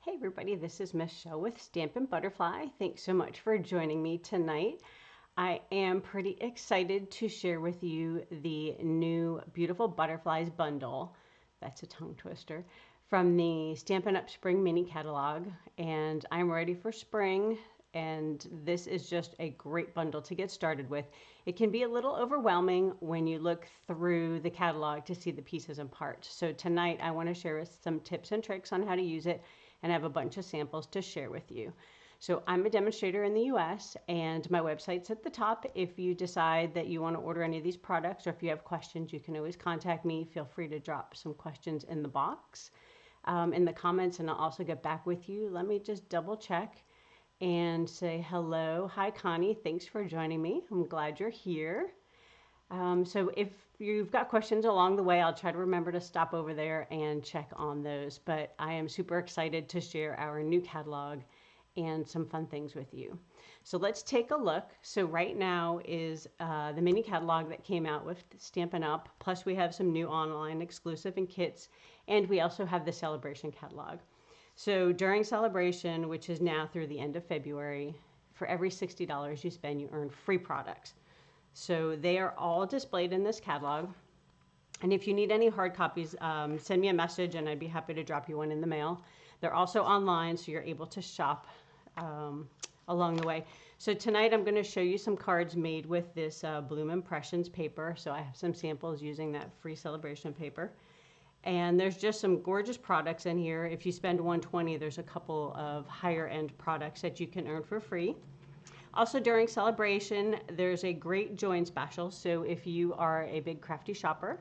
Hey everybody, this is Michelle with Stampin' Butterfly. Thanks so much for joining me tonight. I am pretty excited to share with you the new Beautiful Butterflies bundle. That's a tongue twister. From the Stampin' Up! Spring Mini Catalog. And I'm ready for spring. And this is just a great bundle to get started with. It can be a little overwhelming when you look through the catalog to see the pieces and parts. So tonight I want to share some tips and tricks on how to use it, and I have a bunch of samples to share with you. So I'm a demonstrator in the US, and my website's at the top. If you decide that you want to order any of these products, or if you have questions, you can always contact me. Feel free to drop some questions in the box, in the comments, and I'll also get back with you. Let me just double check and say hello. Hi, Connie. Thanks for joining me. I'm glad you're here. So if you've got questions along the way, I'll try to remember to stop over there and check on those. But I am super excited to share our new catalog and some fun things with you. So let's take a look. So right now is the mini catalog that came out with Stampin' Up! Plus we have some new online exclusive and kits, and we also have the Celebration catalog. So during Celebration, which is now through the end of February, for every $60 you spend, you earn free products. So they are all displayed in this catalog. And if you need any hard copies, send me a message and I'd be happy to drop you one in the mail. They're also online, so you're able to shop along the way. So tonight I'm going to show you some cards made with this Bloom Impressions paper. So I have some samples using that free Celebration paper. And there's just some gorgeous products in here. If you spend $120, there's a couple of higher end products that you can earn for free. Also during Celebration, there's a great join special. So if you are a big crafty shopper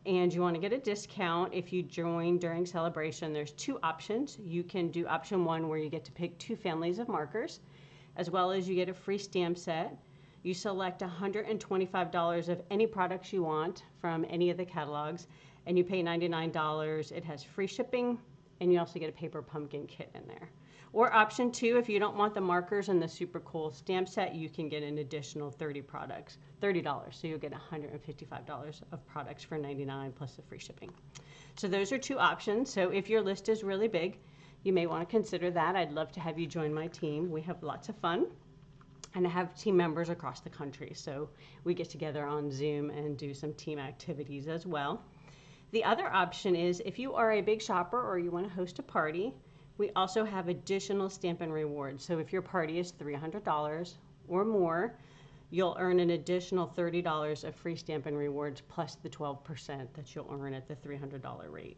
and you want to get a discount, if you join during Celebration, there's two options. You can do option one, where you get to pick 2 families of markers, as well as you get a free stamp set. You select $125 of any products you want from any of the catalogs, and you pay $99. It has free shipping, and you also get a paper pumpkin kit in there. Or option 2, if you don't want the markers and the super cool stamp set, you can get an additional $30. So you'll get $155 of products for $99 plus the free shipping. So those are 2 options. So if your list is really big, you may want to consider that. I'd love to have you join my team. We have lots of fun. And I have team members across the country. So we get together on Zoom and do some team activities as well. The other option is if you are a big shopper or you want to host a party, we also have additional Stampin' rewards. So if your party is $300 or more, you'll earn an additional $30 of free Stampin' rewards plus the 12% that you'll earn at the $300 rate.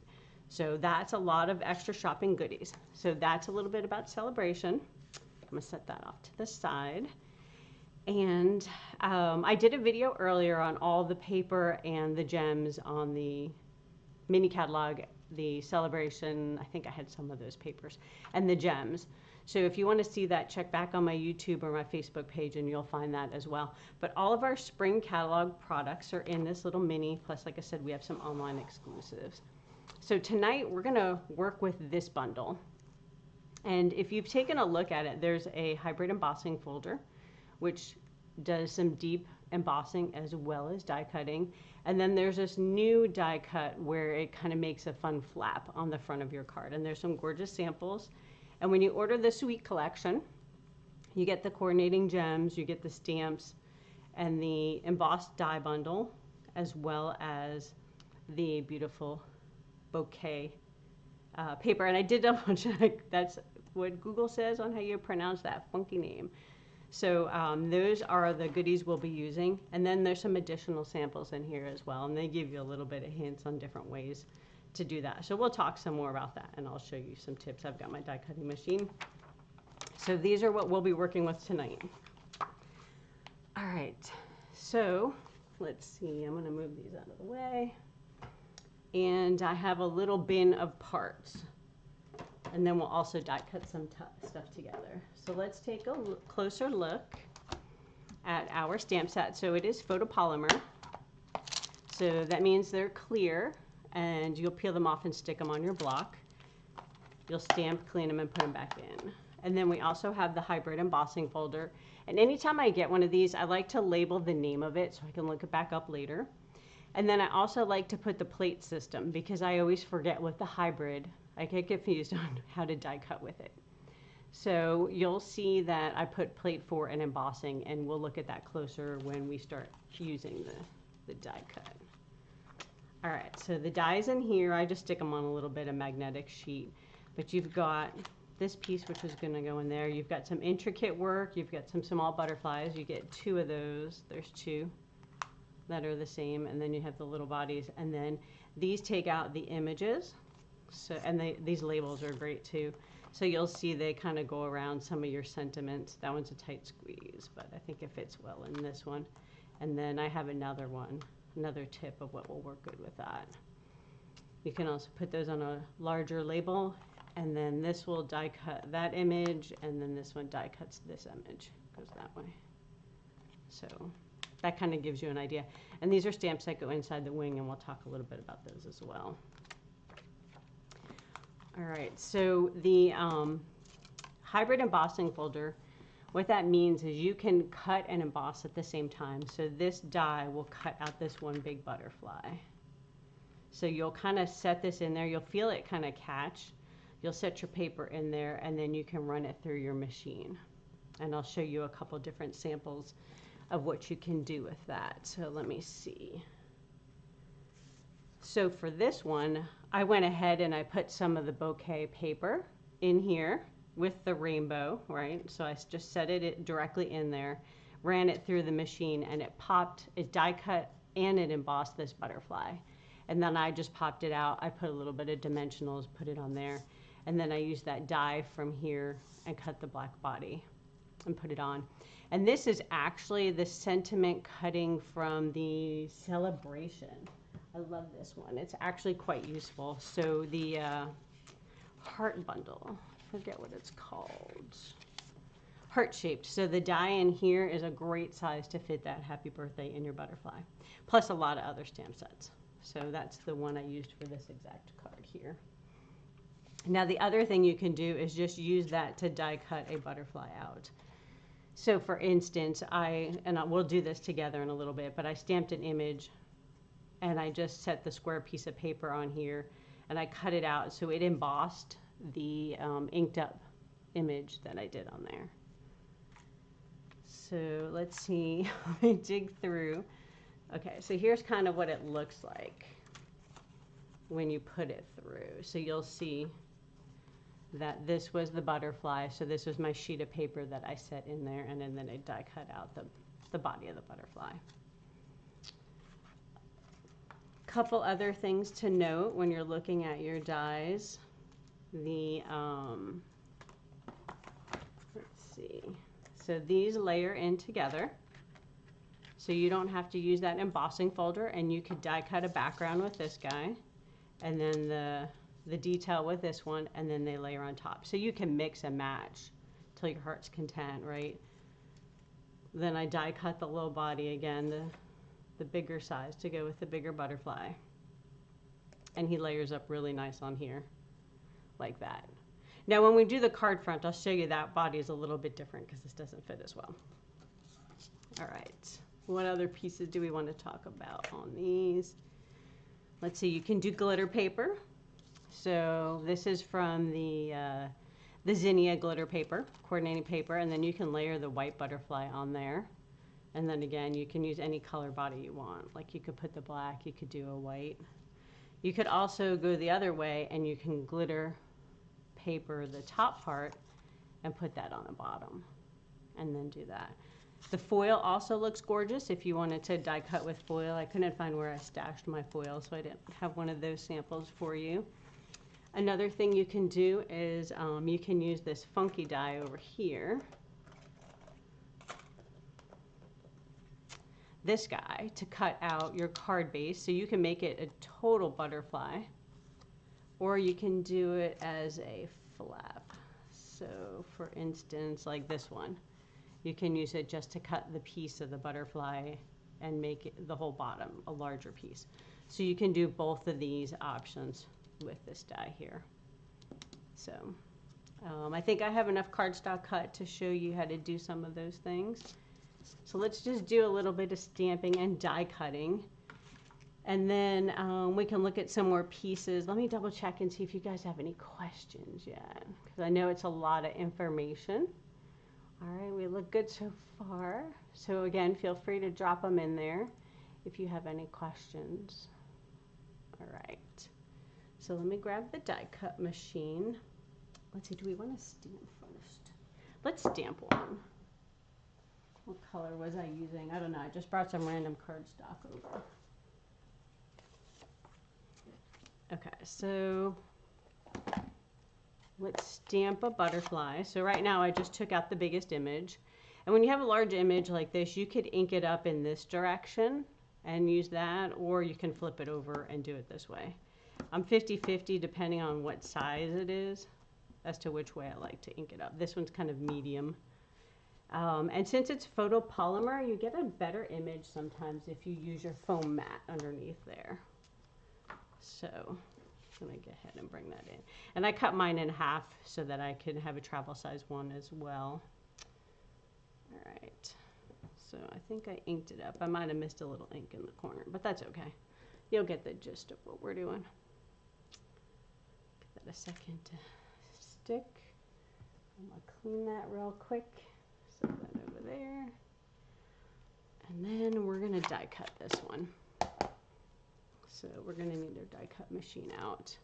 So that's a lot of extra shopping goodies. So that's a little bit about Celebration. I'm going to set that off to the side. And I did a video earlier on all the paper and the gems on the mini catalog, the Celebration. I think I had some of those papers, and the gems. So if you want to see that, check back on my YouTube or my Facebook page and you'll find that as well. But all of our spring catalog products are in this little mini, plus like I said, we have some online exclusives. So tonight we're going to work with this bundle. And if you've taken a look at it, there's a hybrid embossing folder, which does some deep embossing as well as die cutting. And then there's this new die cut where it kind of makes a fun flap on the front of your card. And there's some gorgeous samples. And when you order the Suite collection, you get the coordinating gems, you get the stamps, and the embossed die bundle, as well as the beautiful bouquet paper. And I did double check. That's what Google says on how you pronounce that funky name. So those are the goodies we'll be using. And then there's some additional samples in here as well. And they give you a little bit of hints on different ways to do that. So we'll talk some more about that, and I'll show you some tips. I've got my die cutting machine. So these are what we'll be working with tonight. All right, so let's see. I'm going to move these out of the way. And I have a little bin of parts. And then we'll also die cut some stuff together. So let's take a closer look at our stamp set. So it is photopolymer. So that means they're clear, and you'll peel them off and stick them on your block. You'll stamp, clean them, and put them back in. And then we also have the hybrid embossing folder. And anytime I get one of these, I like to label the name of it so I can look it back up later. And then I also like to put the plate system, because I always forget with the hybrid I get confused on how to die cut with it. So you'll see that I put plate 4 and embossing, and we'll look at that closer when we start using the die cut. All right, so the dies in here, I just stick them on a little bit of magnetic sheet, but you've got this piece which is going to go in there. You've got some intricate work, you've got some small butterflies, you get 2 of those. There's 2 that are the same, and then you have the little bodies, and then these take out the images. So, and these labels are great too. So you'll see they kind of go around some of your sentiments. That one's a tight squeeze, but I think it fits well in this one. And then I have another one, another tip of what will work good with that. You can also put those on a larger label, and then this will die cut that image, and then this one die cuts this image, goes that way. So that kind of gives you an idea. And these are stamps that go inside the wing, and we'll talk a little bit about those as well. All right, so the hybrid embossing folder, what that means is you can cut and emboss at the same time. So this die will cut out this one big butterfly. So you'll kind of set this in there. You'll feel it kind of catch. You'll set your paper in there, and then you can run it through your machine. And I'll show you a couple different samples of what you can do with that. So let me see. So for this one, I went ahead and I put some of the bouquet paper in here with the rainbow, right? So I just set it directly in there, ran it through the machine, and it popped, it die cut, and it embossed this butterfly. And then I just popped it out. I put a little bit of dimensionals, put it on there, and then I used that die from here and cut the black body and put it on. And this is actually the sentiment cutting from the celebration. I love this one. It's actually quite useful. So the heart bundle, I forget what it's called. Heart shaped. So the die in here is a great size to fit that happy birthday in your butterfly, plus a lot of other stamp sets. So that's the one I used for this exact card here. Now the other thing you can do is just use that to die cut a butterfly out. So for instance, we'll do this together in a little bit, but I stamped an image, and I just set the square piece of paper on here, and I cut it out so it embossed the inked up image that I did on there. So let's see, let me dig through. Okay, so here's kind of what it looks like when you put it through. So you'll see that this was the butterfly. So this was my sheet of paper that I set in there, and then I die cut out the body of the butterfly. Couple other things to note when you're looking at your dies. The let's see. So these layer in together. So you don't have to use that embossing folder, and you could die cut a background with this guy, and then the detail with this one, and then they layer on top. So you can mix and match till your heart's content, right? Then I die cut the little body again, the bigger size to go with the bigger butterfly. And he layers up really nice on here, like that. Now when we do the card front, I'll show you that body is a little bit different because this doesn't fit as well. All right, what other pieces do we want to talk about on these? Let's see, you can do glitter paper. So this is from the Zinnia glitter paper, coordinating paper, and then you can layer the white butterfly on there. And then again, you can use any color body you want. Like you could put the black, you could do a white. You could also go the other way, and you can glitter paper the top part and put that on the bottom, and then do that. The foil also looks gorgeous if you wanted to die cut with foil. I couldn't find where I stashed my foil, so I didn't have one of those samples for you. Another thing you can do is you can use this funky die over here, this guy, to cut out your card base. So you can make it a total butterfly, or you can do it as a flap. So for instance, like this one, you can use it just to cut the piece of the butterfly and make it the whole bottom a larger piece. So you can do both of these options with this die here. So I think I have enough cardstock cut to show you how to do some of those things. So let's just do a little bit of stamping and die cutting. And then we can look at some more pieces. Let me double check and see if you guys have any questions yet, because I know it's a lot of information. All right, we look good so far. So again, feel free to drop them in there if you have any questions. All right, so let me grab the die cut machine. Let's see, do we want to stamp first? Let's stamp one. What color was I using? I don't know, I just brought some random cardstock over. Okay, so let's stamp a butterfly. So right now I just took out the biggest image. And when you have a large image like this, you could ink it up in this direction and use that, or you can flip it over and do it this way. I'm 50-50 depending on what size it is as to which way I like to ink it up. This one's kind of medium. And since it's photopolymer, you get a better image sometimes if you use your foam mat underneath there. So I'm going to go ahead and bring that in. And I cut mine in half so that I can have a travel size one as well. All right. So I think I inked it up. I might have missed a little ink in the corner, but that's okay. You'll get the gist of what we're doing. Give that a second to stick. I'm going to clean that real quick. Set that over there. And then we're going to die cut this one. So we're going to need our die cut machine out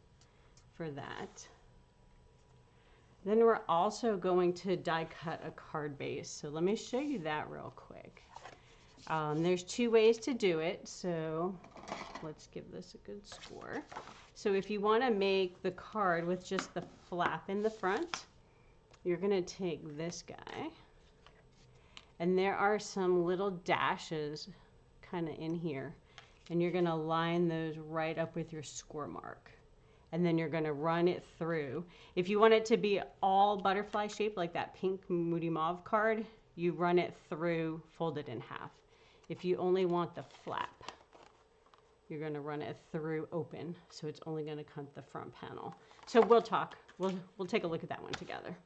for that. Then we're also going to die cut a card base. So let me show you that real quick. There's two ways to do it. So let's give this a good score. So if you want to make the card with just the flap in the front, you're going to take this guy. And there are some little dashes kind of in here. And you're going to line those right up with your score mark. And then you're going to run it through. If you want it to be all butterfly shaped like that pink Moody Mauve card, you run it through, fold it in half. If you only want the flap, you're going to run it through open. So it's only going to cut the front panel. So we'll talk. We'll take a look at that one together.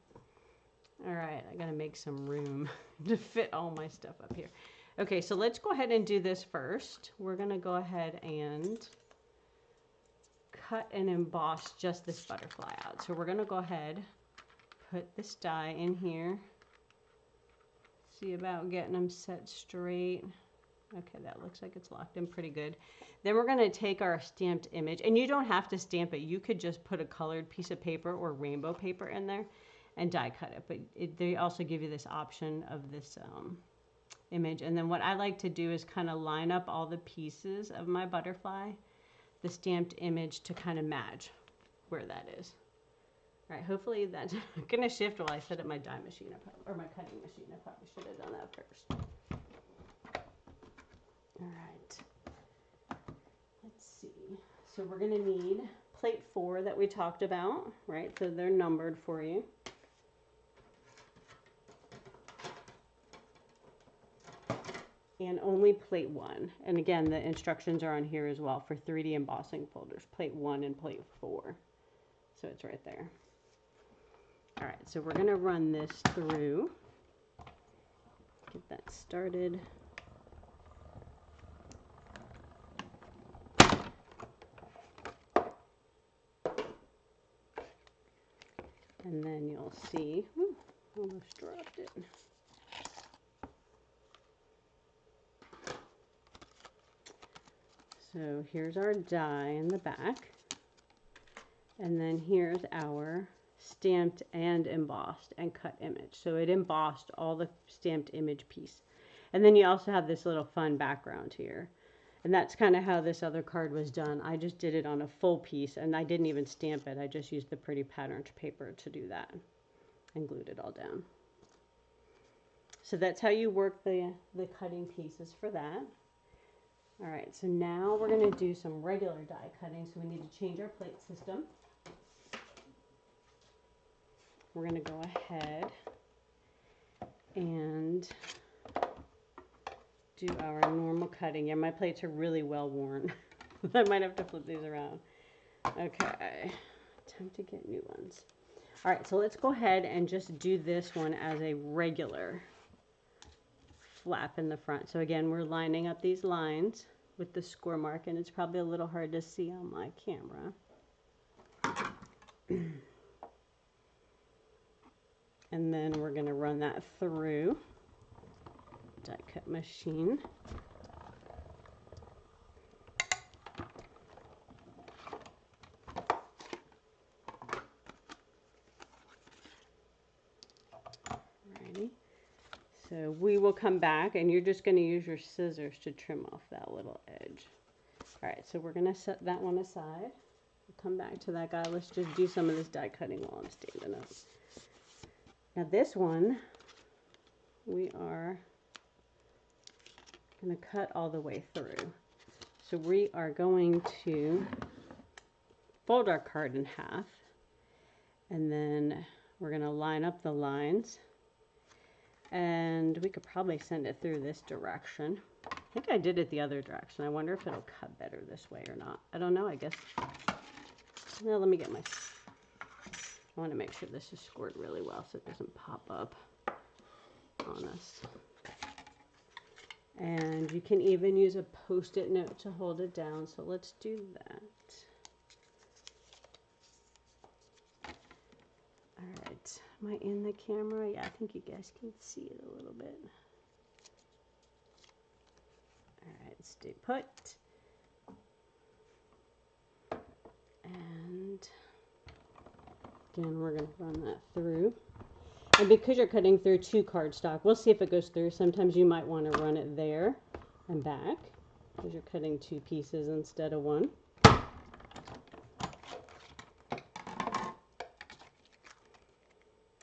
All right, I got to make some room to fit all my stuff up here. Okay, so let's go ahead and do this first. We're going to go ahead and cut and emboss just this butterfly out. So we're going to go ahead, put this die in here. See about getting them set straight. Okay, that looks like it's locked in pretty good. Then we're going to take our stamped image, and you don't have to stamp it. You could just put a colored piece of paper or rainbow paper in there and die cut it. But they also give you this option of this image. And then what I like to do is kind of line up all the pieces of my butterfly, the stamped image, to kind of match where that is. All right, hopefully that's not going to shift while I set up my die machine, or my cutting machine. I probably should have done that first. All right, let's see. So we're going to need plate 4 that we talked about, right? So they're numbered for you. And only plate 1. And again, the instructions are on here as well for 3D embossing folders, plate 1 and plate 4. So it's right there. All right, so we're going to run this through. Get that started. And then you'll see, whew, almost dropped it. So here's our die in the back, and then here's our stamped and embossed and cut image. So it embossed all the stamped image piece. And then you also have this little fun background here. And that's kind of how this other card was done. I just did it on a full piece, and I didn't even stamp it. I just used the pretty patterned paper to do that and glued it all down. So that's how you work the cutting pieces for that. All right, so now we're going to do some regular die cutting, so we need to change our plate system. We're going to go ahead and do our normal cutting. Yeah, my plates are really well worn. I might have to flip these around. Okay, time to get new ones. All right, so let's go ahead and just do this one as a regular flap in the front. So again, we're lining up these lines. with the score mark, and it's probably a little hard to see on my camera. And then we're going to run that through die cut machine. Alrighty. So we will come back, and you're just going to use your scissors to trim off that little edge. Alright, so we're going to set that one aside. We'll come back to that guy. Let's just do some of this die cutting while I'm standing up. Now this one, we are going to cut all the way through. So we are going to fold our card in half, and then we're going to line up the lines, and we could probably send it through this direction. I think I did it the other direction. I wonder if it'll cut better this way or not. I don't know, I guess. Well, let me get my... I want to make sure this is scored really well so it doesn't pop up on us. And you can even use a Post-it note to hold it down, so let's do that. Alright, am I in the camera? Yeah, I think you guys can see it a little bit. Alright, stay put. And again, we're going to run that through. And because you're cutting through 2 cardstock, we'll see if it goes through. Sometimes you might want to run it there and back because you're cutting 2 pieces instead of 1.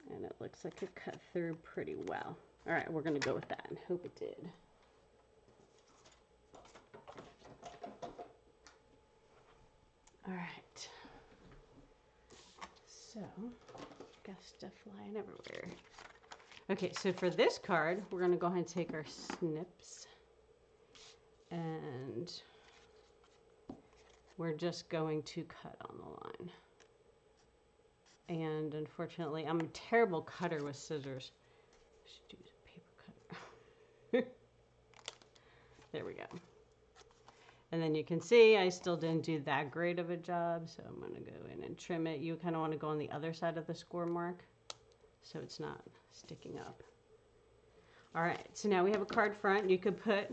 And it looks like it cut through pretty well. All right, we're going to go with that and hope it did. All right. So, got stuff flying everywhere. Okay, so for this card, we're going to go ahead and take our snips, and we're just going to cut on the line. And unfortunately, I'm a terrible cutter with scissors. I should use a paper cutter. There we go. And then you can see I still didn't do that great of a job, so I'm going to go in and trim it. You kind of want to go on the other side of the score mark so it's not sticking up. All right, so now we have a card front. You could put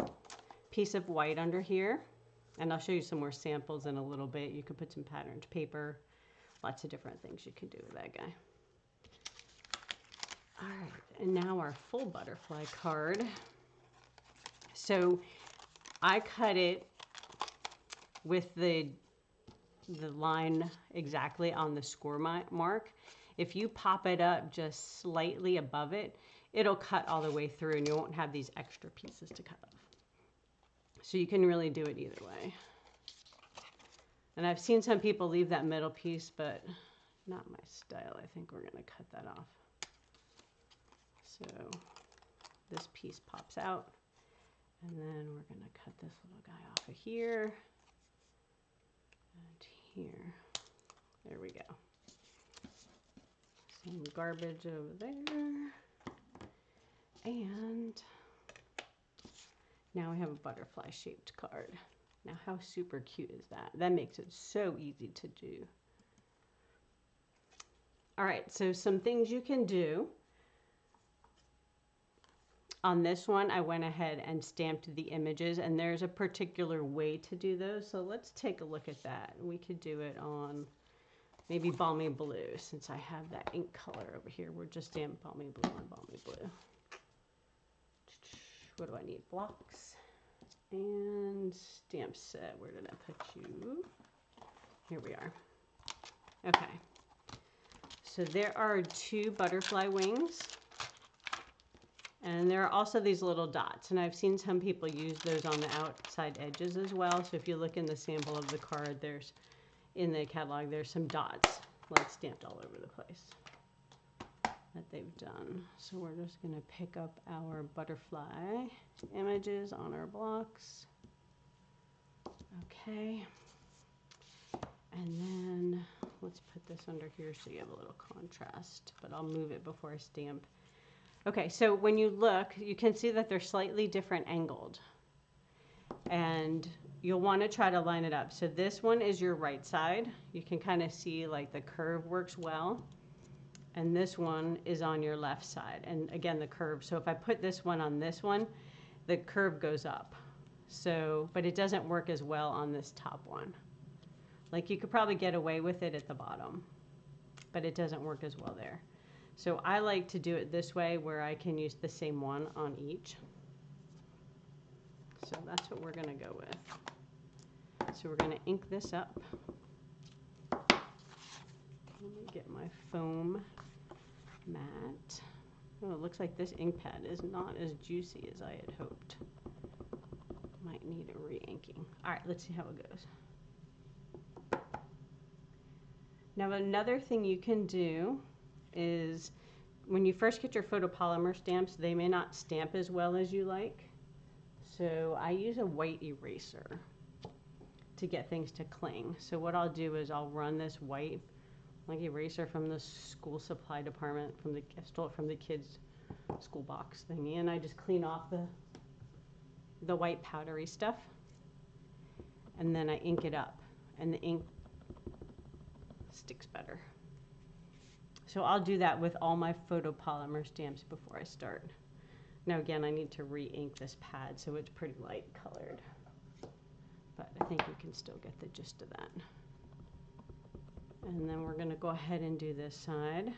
a piece of white under here, and I'll show you some more samples in a little bit. You could put some patterned paper, lots of different things you can do with that guy. All right, and now our full butterfly card. So I cut it with the line exactly on the score mark. If you pop it up just slightly above it, it'll cut all the way through and you won't have these extra pieces to cut off. So you can really do it either way. And I've seen some people leave that middle piece, but not my style. I think we're going to cut that off. So this piece pops out. And then we're going to cut this little guy off of here and here. There we go. Some garbage over there. And now we have a butterfly shaped card. Now how super cute is that? That makes it so easy to do. All right, so some things you can do. On this one, I went ahead and stamped the images, and there's a particular way to do those. So let's take a look at that. We could do it on maybe balmy blue, since I have that ink color over here. We're just stamp balmy blue on balmy blue. What do I need? Blocks and stamp set. Where did I put you? Here we are. Okay. So there are 2 butterfly wings. And there are also these little dots, and I've seen some people use those on the outside edges as well. So if you look in the sample of the card, there's in the catalog, there's some dots like stamped all over the place that they've done. So we're just going to pick up our butterfly images on our blocks. Okay. And then let's put this under here so you have a little contrast, but I'll move it before I stamp. Okay, so when you look, you can see that they're slightly different angled. And you'll want to try to line it up. So this one is your right side. You can kind of see like the curve works well. And this one is on your left side. And again, the curve. So if I put this one on this one, the curve goes up. So, but it doesn't work as well on this top one. Like you could probably get away with it at the bottom, but it doesn't work as well there. So I like to do it this way where I can use the same one on each. So that's what we're going to go with. So we're going to ink this up. Let me get my foam mat. Oh, it looks like this ink pad is not as juicy as I had hoped. Might need a re-inking. All right, let's see how it goes. Now another thing you can do is when you first get your photopolymer stamps, they may not stamp as well as you like. So I use a white eraser to get things to cling. So what I'll do is I'll run this white like eraser from the school supply department, I stole it from the kids' school box thingy, and I just clean off the white powdery stuff, and then I ink it up, and the ink sticks better. So I'll do that with all my photopolymer stamps before I start. Now again, I need to re-ink this pad so it's pretty light colored, but I think you can still get the gist of that. And then we're going to go ahead and do this side.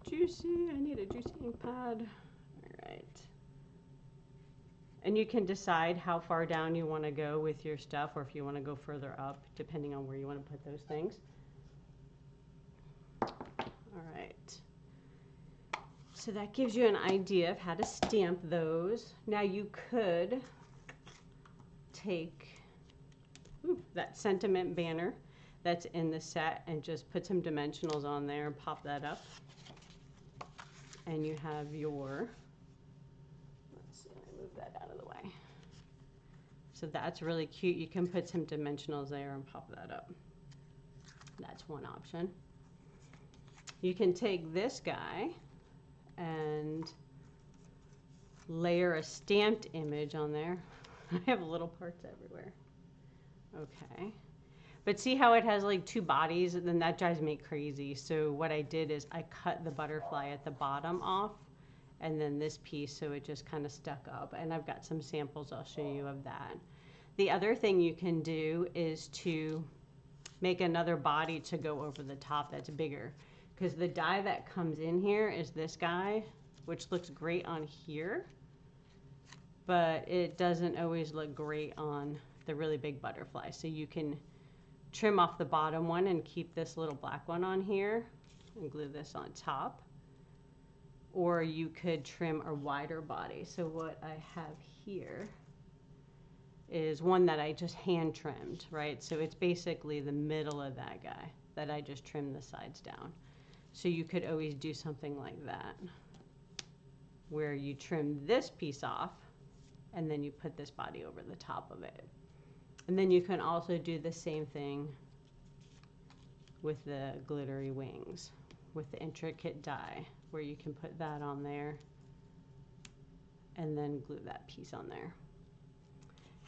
Juicy, I need a juicy ink pad. All right. And you can decide how far down you want to go with your stuff, or if you want to go further up, depending on where you want to put those things. All right. So that gives you an idea of how to stamp those. Now you could take that sentiment banner that's in the set and just put some dimensionals on there and pop that up. And you have your, let's see, let me move that out of the way. So that's really cute. You can put some dimensionals there and pop that up. That's one option. You can take this guy and layer a stamped image on there. I have little parts everywhere. Okay. But see how it has like two bodies, and then that drives me crazy. So what I did is I cut the butterfly at the bottom off, and then this piece, so it just kind of stuck up. And I've got some samples I'll show you of that. The other thing you can do is to make another body to go over the top that's bigger. Because the die that comes in here is this guy, which looks great on here, but it doesn't always look great on the really big butterfly. So you can trim off the bottom one and keep this little black one on here and glue this on top. Or you could trim a wider body. So what I have here is one that I just hand trimmed, right? So it's basically the middle of that guy that I just trimmed the sides down. So you could always do something like that, where you trim this piece off and then you put this body over the top of it. And then you can also do the same thing with the glittery wings, with the intricate die, where you can put that on there and then glue that piece on there.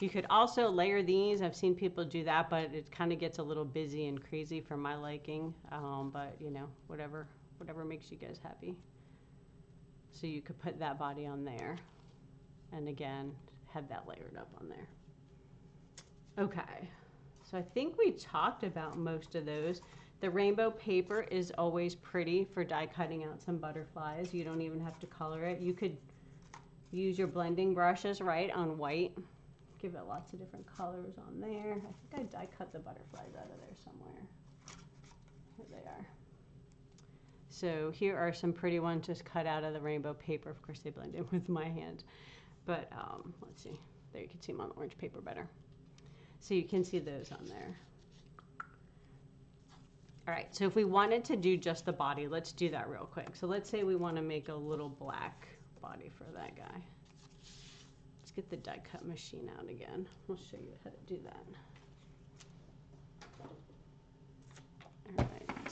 You could also layer these. I've seen people do that, but it kind of gets a little busy and crazy for my liking. But you know, whatever makes you guys happy. So you could put that body on there, and again, have that layered up on there. Okay, so I think we talked about most of those. The rainbow paper is always pretty for die cutting out some butterflies. You don't even have to color it. You could use your blending brushes, right, on white. Give it lots of different colors on there. I think I die cut the butterflies out of there somewhere. Here they are. So here are some pretty ones just cut out of the rainbow paper. Of course, they blend in with my hand. But let's see. There, you can see them on the orange paper better. So you can see those on there. All right, so if we wanted to do just the body, let's do that real quick. So let's say we want to make a little black body for that guy. Let's get the die cut machine out again. We'll show you how to do that. All right.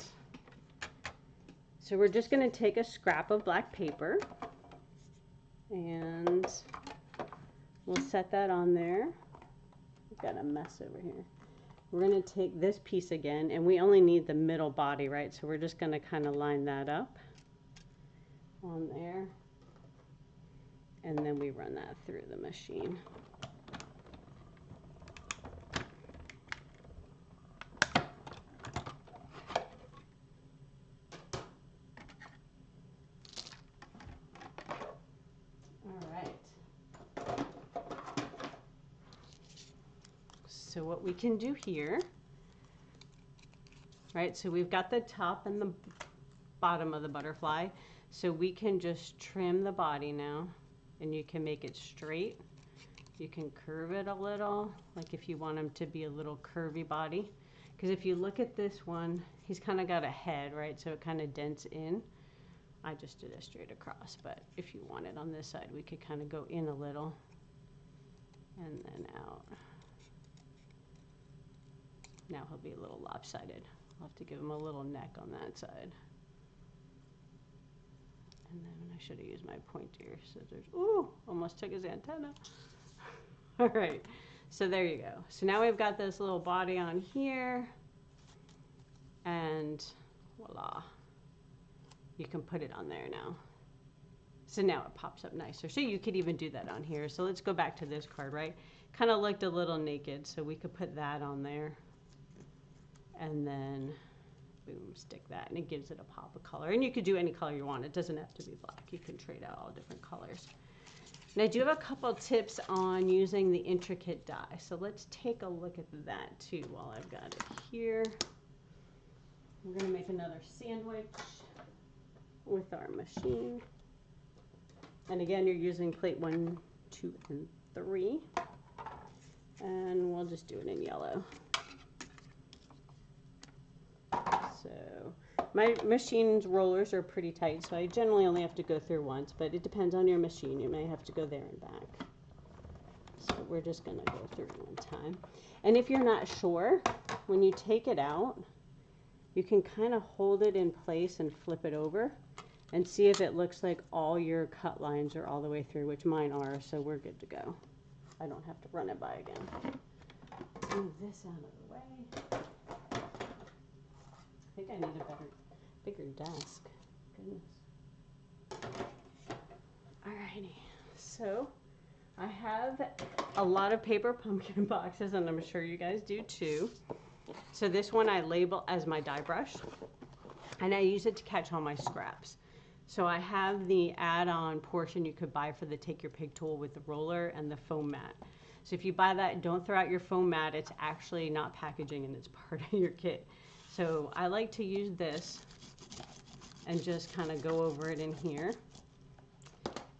So we're just going to take a scrap of black paper, And we'll set that on there. We've got a mess over here. We're going to take this piece again, and we only need the middle body, right? So we're just going to kind of line that up on there. And then we run that through the machine. So what we can do here, right, so we've got the top and the bottom of the butterfly, so we can just trim the body now, and you can make it straight. You can curve it a little, like if you want him to be a little curvy body, because if you look at this one, he's kind of got a head, right, so it kind of dents in. I just did it straight across, but if you want it on this side, we could kind of go in a little and then out. Now he'll be a little lopsided. I'll have to give him a little neck on that side. And then I should have used my pointer scissors. Ooh, almost took his antenna. All right, so there you go. So now we've got this little body on here, and voila. You can put it on there now. So now it pops up nicer. So you could even do that on here. So let's go back to this card, right? Kind of looked a little naked, so we could put that on there. And then, boom, stick that, and it gives it a pop of color. And you could do any color you want. It doesn't have to be black. You can trade out all different colors. And I do have a couple tips on using the intricate die. So let's take a look at that too while I've got it here. We're going to make another sandwich with our machine. And again, you're using plate 1, 2, and 3. And we'll just do it in yellow. So my machine's rollers are pretty tight, so I generally only have to go through once, but it depends on your machine. You may have to go there and back. So we're just going to go through one time. And if you're not sure, when you take it out, you can kind of hold it in place and flip it over and see if it looks like all your cut lines are all the way through, which mine are, so we're good to go. I don't have to run it by again. Move this out of the way. I think I need a bigger desk. Goodness. Alrighty, so I have a lot of paper pumpkin boxes, and I'm sure you guys do too. So this one I label as my die brush, and I use it to catch all my scraps. So I have the add-on portion you could buy for the Take Your Pick tool with the roller and the foam mat. So if you buy that, don't throw out your foam mat. It's actually not packaging and it's part of your kit. So I like to use this and just kind of go over it in here.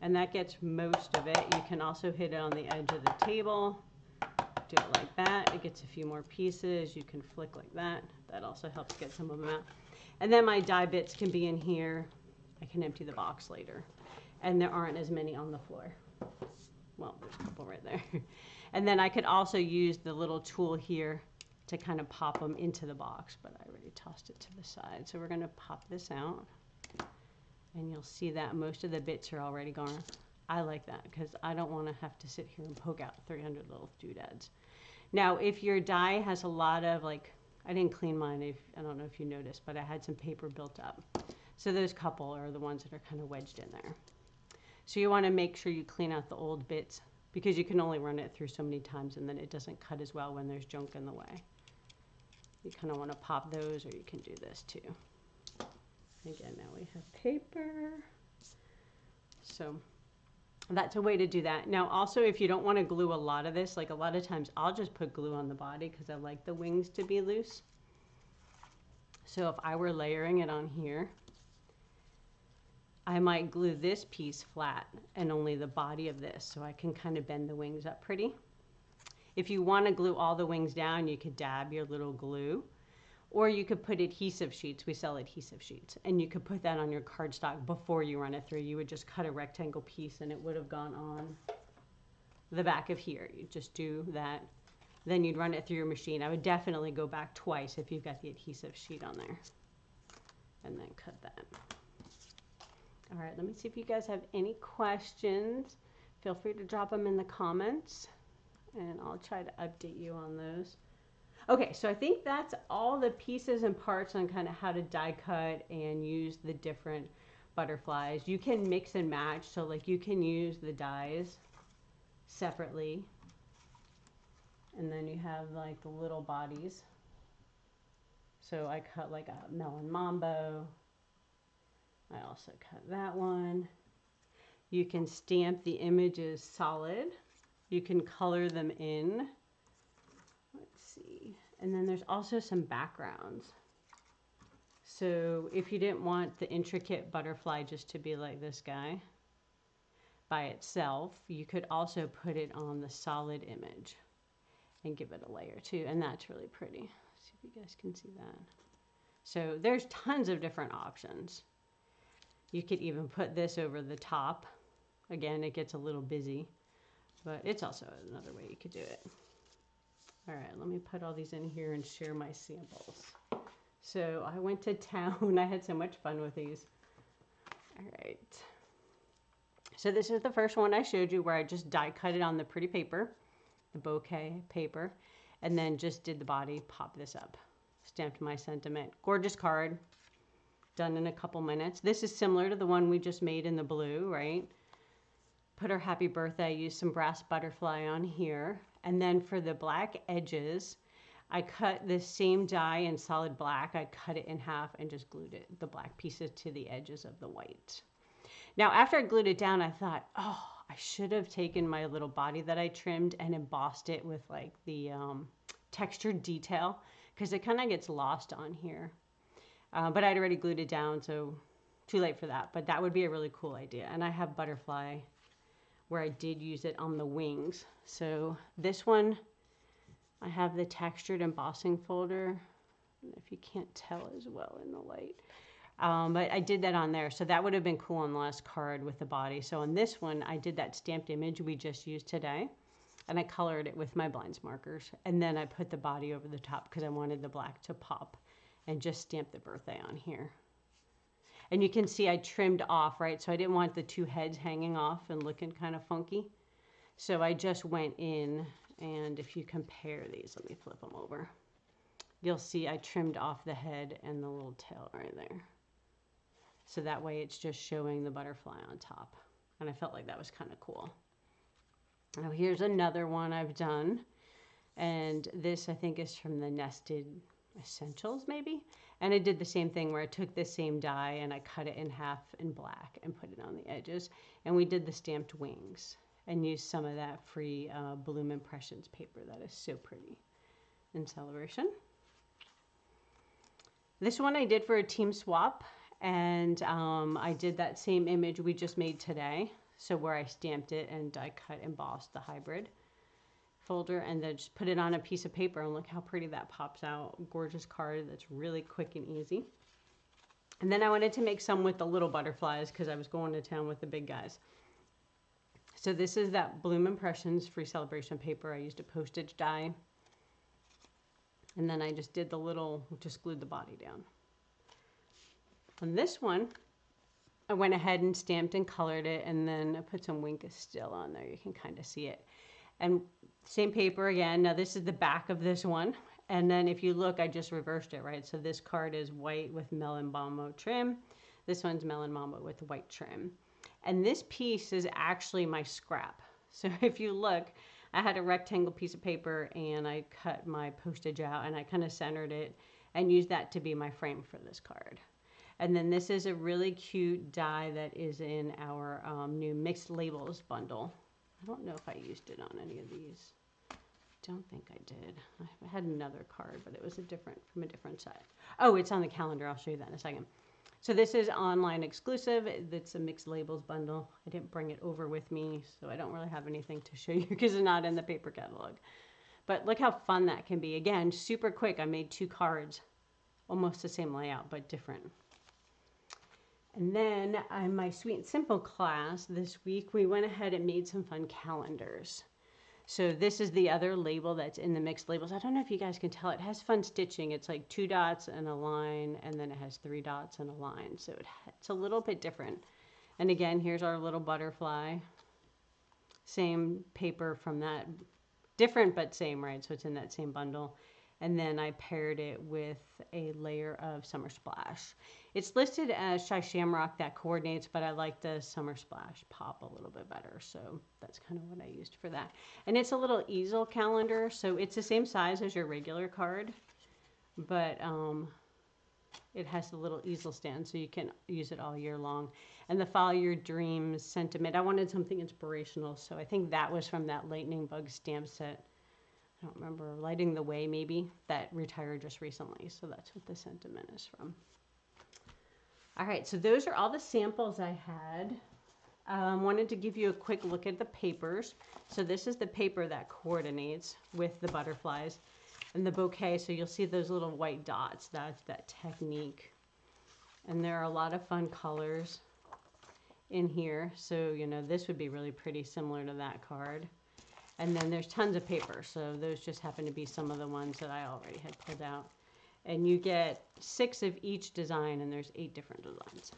And that gets most of it. You can also hit it on the edge of the table. Do it like that. It gets a few more pieces. You can flick like that. That also helps get some of them out. And then my die bits can be in here. I can empty the box later. And there aren't as many on the floor. Well, there's a couple right there. And then I could also use the little tool here to kind of pop them into the box, but I already tossed it to the side. So we're going to pop this out, and you'll see that most of the bits are already gone. I like that because I don't want to have to sit here and poke out 300 little doodads. Now, if your die has a lot of, like, I didn't clean mine, I don't know if you noticed, but I had some paper built up. So those couple are the ones that are kind of wedged in there. So you want to make sure you clean out the old bits because you can only run it through so many times and then it doesn't cut as well when there's junk in the way. You kind of want to pop those, or you can do this too. Again, now we have paper. So that's a way to do that. Now also, if you don't want to glue a lot of this, like a lot of times I'll just put glue on the body because I like the wings to be loose. So if I were layering it on here, I might glue this piece flat and only the body of this, so I can kind of bend the wings up pretty. If you want to glue all the wings down, you could dab your little glue, or you could put adhesive sheets. We sell adhesive sheets, and you could put that on your cardstock before you run it through. You would just cut a rectangle piece and it would have gone on the back of here. You just do that. Then you'd run it through your machine. I would definitely go back twice if you've got the adhesive sheet on there, and then cut that. All right, let me see if you guys have any questions. Feel free to drop them in the comments and I'll try to update you on those. Okay, so I think that's all the pieces and parts on kind of how to die cut and use the different butterflies. You can mix and match, so like you can use the dies separately. And then you have like the little bodies. So I cut like a melon mambo. I also cut that one. You can stamp the images solid. You can color them in. Let's see. And then there's also some backgrounds. So if you didn't want the intricate butterfly just to be like this guy by itself, you could also put it on the solid image and give it a layer too. And that's really pretty. Let's see if you guys can see that. So there's tons of different options. You could even put this over the top. Again, it gets a little busy, but it's also another way you could do it. All right, let me put all these in here and share my samples. So I went to town. I had so much fun with these. All right. So this is the first one I showed you where I just die cut it on the pretty paper, the bouquet paper, and then just did the body, pop this up. Stamped my sentiment. Gorgeous card. Done in a couple minutes. This is similar to the one we just made in the blue, right? Put our happy birthday, use some brass butterfly on here. And then for the black edges, I cut this same die in solid black. I cut it in half and just glued it, the black pieces to the edges of the white. Now, after I glued it down, I thought, oh, I should have taken my little body that I trimmed and embossed it with like the textured detail because it kind of gets lost on here. But I'd already glued it down, so too late for that. But that would be a really cool idea. And I have butterfly where I did use it on the wings. So this one, I have the textured embossing folder. If you can't tell as well in the light. But I did that on there. So that would have been cool on the last card with the body. So on this one, I did that stamped image we just used today. And I colored it with my blinds markers. And then I put the body over the top because I wanted the black to pop. And just stamp the birthday on here. And you can see I trimmed off, right? So I didn't want the two heads hanging off and looking kind of funky. So I just went in, and if you compare these, let me flip them over. You'll see I trimmed off the head and the little tail right there. So that way it's just showing the butterfly on top. And I felt like that was kind of cool. Now here's another one I've done. And this I think is from the Nested Essentials maybe. And I did the same thing where I took this same die and I cut it in half in black and put it on the edges. And we did the stamped wings and used some of that free Bloom Impressions paper that is so pretty in celebration. This one I did for a team swap, and I did that same image we just made today. So where I stamped it and I cut embossed the hybrid folder and then just put it on a piece of paper, and look how pretty that pops out. Gorgeous card that's really quick and easy. And then I wanted to make some with the little butterflies because I was going to town with the big guys. So this is that Bloom Impressions free celebration paper. I used a postage die. And then I just did the little, just glued the body down. On this one, I went ahead and stamped and colored it, and then I put some Wink of Still on there. You can kind of see it. And same paper again. Now this is the back of this one. And then if you look, I just reversed it, right? So this card is white with Melon Mambo trim. This one's Melon Mambo with white trim. And this piece is actually my scrap. So if you look, I had a rectangle piece of paper and I cut my postage out and I kind of centered it and used that to be my frame for this card. And then this is a really cute die that is in our new mixed labels bundle. I don't know if I used it on any of these. I don't think I did. I had another card, but it was from a different side. Oh, it's on the calendar. I'll show you that in a second. So this is online exclusive. It's a mixed labels bundle. I didn't bring it over with me, so I don't really have anything to show you because it's not in the paper catalog. But look how fun that can be. Again, super quick. I made 2 cards, almost the same layout, but different. And then in my Sweet and Simple class this week, we went ahead and made some fun calendars. So this is the other label that's in the mixed labels. I don't know if you guys can tell. It has fun stitching. It's like 2 dots and a line, and then it has 3 dots and a line. So it's a little bit different. And again, here's our little butterfly. Same paper from that, different but same, right? So it's in that same bundle. And then I paired it with a layer of Summer Splash. It's listed as Shy Shamrock that coordinates, but I like the Summer Splash pop a little bit better. So that's kind of what I used for that. And it's a little easel calendar, so it's the same size as your regular card, but it has the little easel stand, so you can use it all year long. And the Follow Your Dreams sentiment, I wanted something inspirational, so I think that was from that Lightning Bug stamp set. I don't remember, Lighting the Way maybe, that retired just recently. So that's what the sentiment is from. All right, so those are all the samples I had. Wanted to give you a quick look at the papers. So this is the paper that coordinates with the butterflies and the bouquet. So you'll see those little white dots. That's that technique. And there are a lot of fun colors in here. So, you know, this would be really pretty similar to that card. And then there's tons of paper, so those just happen to be some of the ones that I already had pulled out. And you get 6 of each design, and there's 8 different designs.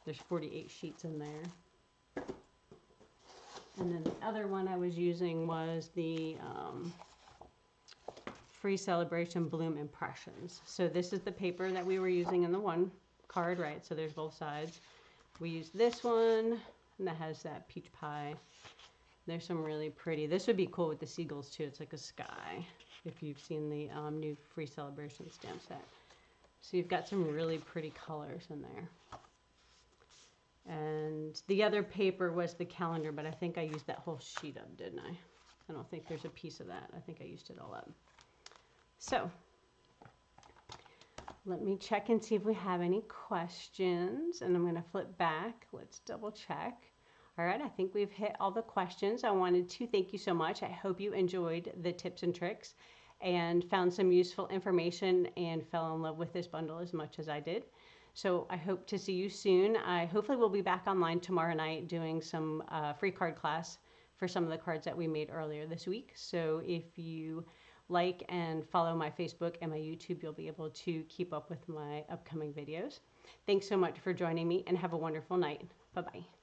There's 48 sheets in there. And then the other one I was using was the Free Celebration Bloom Impressions. So this is the paper that we were using in the one card, right? So there's both sides. We used this one, and that has that peach pie. There's some really pretty, this would be cool with the seagulls too. It's like a sky, if you've seen the new Free Celebration stamp set. So you've got some really pretty colors in there. And the other paper was the calendar, but I think I used that whole sheet up, didn't I? I don't think there's a piece of that. I think I used it all up. So let me check and see if we have any questions. And I'm going to flip back. Let's double check. All right, I think we've hit all the questions. I wanted to thank you so much. I hope you enjoyed the tips and tricks and found some useful information and fell in love with this bundle as much as I did. So I hope to see you soon. I hopefully will be back online tomorrow night doing some free card class for some of the cards that we made earlier this week. So if you like and follow my Facebook and my YouTube, you'll be able to keep up with my upcoming videos. Thanks so much for joining me and have a wonderful night. Bye-bye.